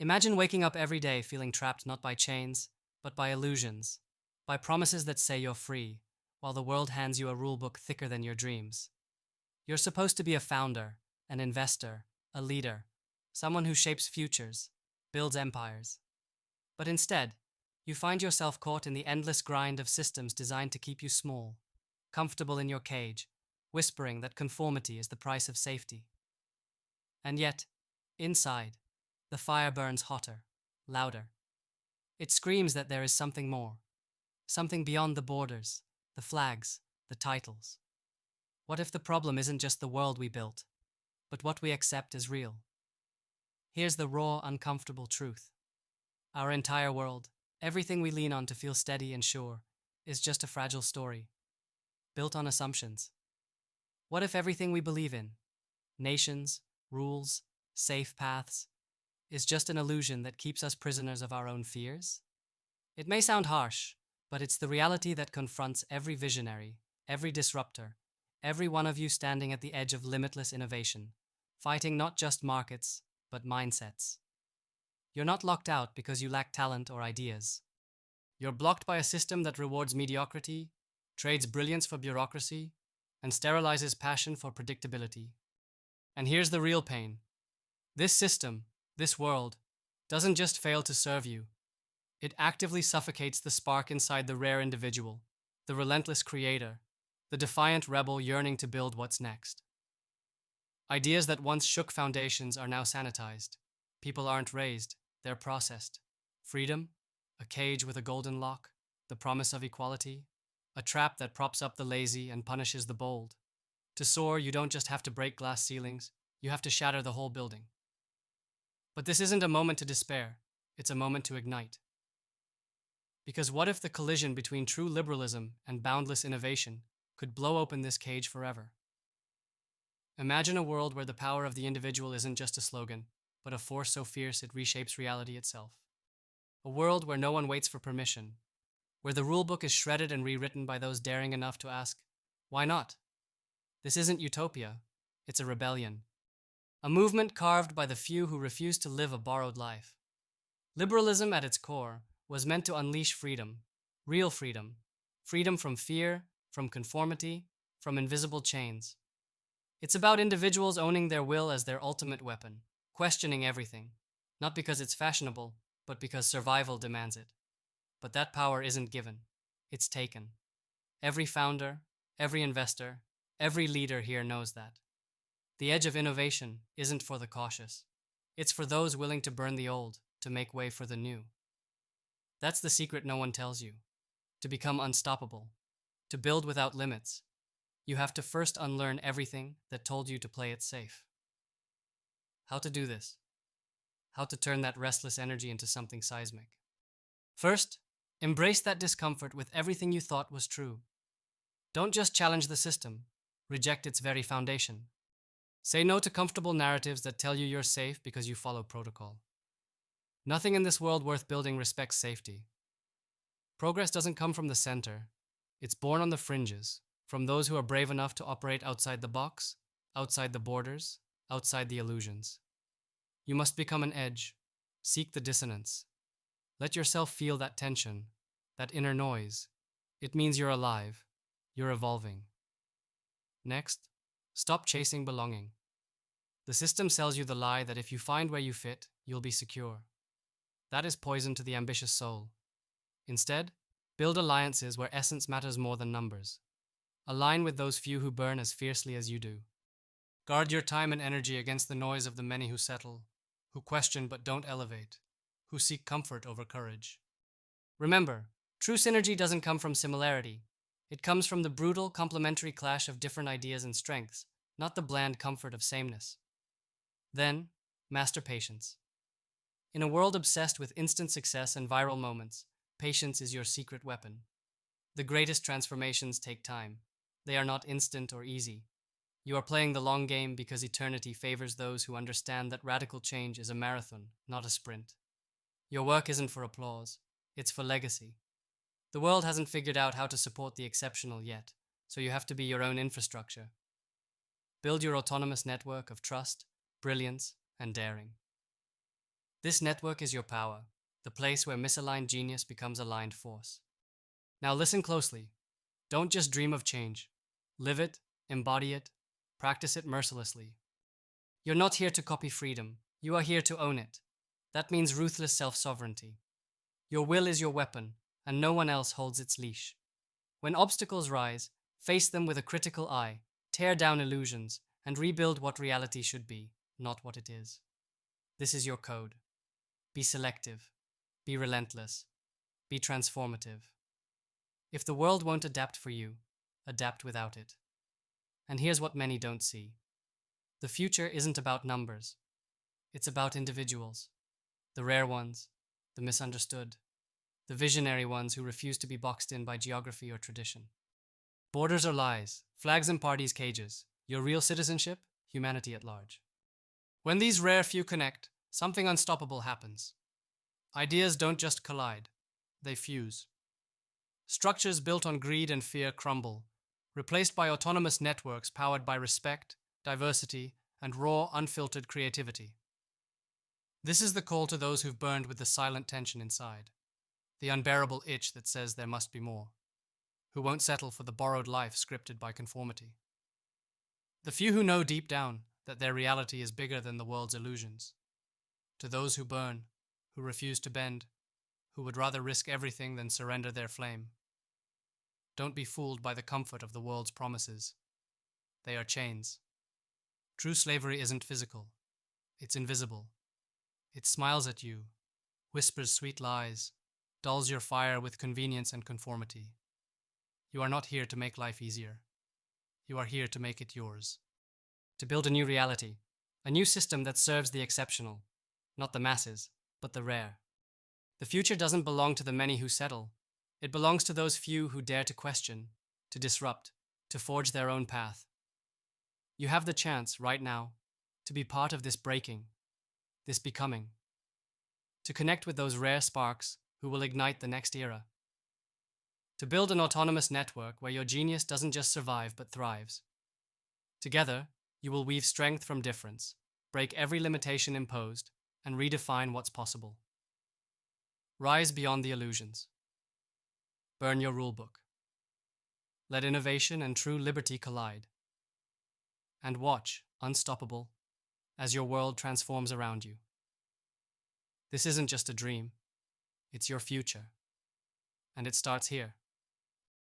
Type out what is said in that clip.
Imagine waking up every day feeling trapped not by chains, but by illusions, by promises that say you're free, while the world hands you a rulebook thicker than your dreams. You're supposed to be a founder, an investor, a leader, someone who shapes futures, builds empires. But instead, you find yourself caught in the endless grind of systems designed to keep you small, comfortable in your cage, whispering that conformity is the price of safety. And yet, inside, the fire burns hotter, louder. It screams that there is something more, something beyond the borders, the flags, the titles. What if the problem isn't just the world we built, but what we accept as real? Here's the raw, uncomfortable truth. Our entire world, everything we lean on to feel steady and sure, is just a fragile story, built on assumptions. What if everything we believe in, nations, rules, safe paths, is just an illusion that keeps us prisoners of our own fears? It may sound harsh, but it's the reality that confronts every visionary, every disruptor, every one of you standing at the edge of limitless innovation, fighting not just markets, but mindsets. You're not locked out because you lack talent or ideas. You're blocked by a system that rewards mediocrity, trades brilliance for bureaucracy, and sterilizes passion for predictability. And here's the real pain. This system, this world, doesn't just fail to serve you. It actively suffocates the spark inside the rare individual, the relentless creator, the defiant rebel yearning to build what's next. Ideas that once shook foundations are now sanitized. People aren't raised, they're processed. Freedom, a cage with a golden lock, the promise of equality, a trap that props up the lazy and punishes the bold. To soar, you don't just have to break glass ceilings, you have to shatter the whole building. But this isn't a moment to despair, it's a moment to ignite. Because what if the collision between true liberalism and boundless innovation could blow open this cage forever? Imagine a world where the power of the individual isn't just a slogan, but a force so fierce it reshapes reality itself. A world where no one waits for permission, where the rulebook is shredded and rewritten by those daring enough to ask, why not? This isn't utopia, it's a rebellion. A movement carved by the few who refuse to live a borrowed life. Liberalism at its core was meant to unleash freedom, real freedom, freedom from fear, from conformity, from invisible chains. It's about individuals owning their will as their ultimate weapon, questioning everything, not because it's fashionable, but because survival demands it. But that power isn't given, it's taken. Every founder, every investor, every leader here knows that. The edge of innovation isn't for the cautious. It's for those willing to burn the old, to make way for the new. That's the secret no one tells you. To become unstoppable, to build without limits, you have to first unlearn everything that told you to play it safe. How to do this? How to turn that restless energy into something seismic? First, embrace that discomfort with everything you thought was true. Don't just challenge the system, reject its very foundation. Say no to comfortable narratives that tell you you're safe because you follow protocol. Nothing in this world worth building respects safety. Progress doesn't come from the center. It's born on the fringes, from those who are brave enough to operate outside the box, outside the borders, outside the illusions. You must become an edge. Seek the dissonance. Let yourself feel that tension, that inner noise. It means you're alive. You're evolving. Next, stop chasing belonging. The system sells you the lie that if you find where you fit, you'll be secure. That is poison to the ambitious soul. Instead, build alliances where essence matters more than numbers. Align with those few who burn as fiercely as you do. Guard your time and energy against the noise of the many who settle, who question but don't elevate, who seek comfort over courage. Remember, true synergy doesn't come from similarity. It comes from the brutal, complementary clash of different ideas and strengths, not the bland comfort of sameness. Then, master patience. In a world obsessed with instant success and viral moments, patience is your secret weapon. The greatest transformations take time. They are not instant or easy. You are playing the long game because eternity favors those who understand that radical change is a marathon, not a sprint. Your work isn't for applause, it's for legacy. The world hasn't figured out how to support the exceptional yet, so you have to be your own infrastructure. Build your autonomous network of trust, brilliance, and daring. This network is your power, the place where misaligned genius becomes aligned force. Now listen closely. Don't just dream of change. Live it, embody it, practice it mercilessly. You're not here to copy freedom. You are here to own it. That means ruthless self-sovereignty. Your will is your weapon, and no one else holds its leash. When obstacles rise, face them with a critical eye, tear down illusions, and rebuild what reality should be, not what it is. This is your code. Be selective. Be relentless. Be transformative. If the world won't adapt for you, adapt without it. And here's what many don't see. The future isn't about numbers. It's about individuals. The rare ones, the misunderstood, the visionary ones who refuse to be boxed in by geography or tradition. Borders are lies, flags and parties cages. Your real citizenship, humanity at large. When these rare few connect, something unstoppable happens. Ideas don't just collide, they fuse. Structures built on greed and fear crumble, replaced by autonomous networks powered by respect, diversity, and raw, unfiltered creativity. This is the call to those who've burned with the silent tension inside, the unbearable itch that says there must be more, who won't settle for the borrowed life scripted by conformity. The few who know deep down that their reality is bigger than the world's illusions. To those who burn, who refuse to bend, who would rather risk everything than surrender their flame. Don't be fooled by the comfort of the world's promises. They are chains. True slavery isn't physical. It's invisible. It smiles at you, whispers sweet lies, dulls your fire with convenience and conformity. You are not here to make life easier. You are here to make it yours. To build a new reality, a new system that serves the exceptional, not the masses, but the rare. The future doesn't belong to the many who settle. It belongs to those few who dare to question, to disrupt, to forge their own path. You have the chance, right now, to be part of this breaking, this becoming, to connect with those rare sparks who will ignite the next era, to build an autonomous network where your genius doesn't just survive but thrives. Together, you will weave strength from difference, break every limitation imposed, and redefine what's possible. Rise beyond the illusions. Burn your rulebook. Let innovation and true liberty collide. And watch, unstoppable, as your world transforms around you. This isn't just a dream, it's your future. And it starts here.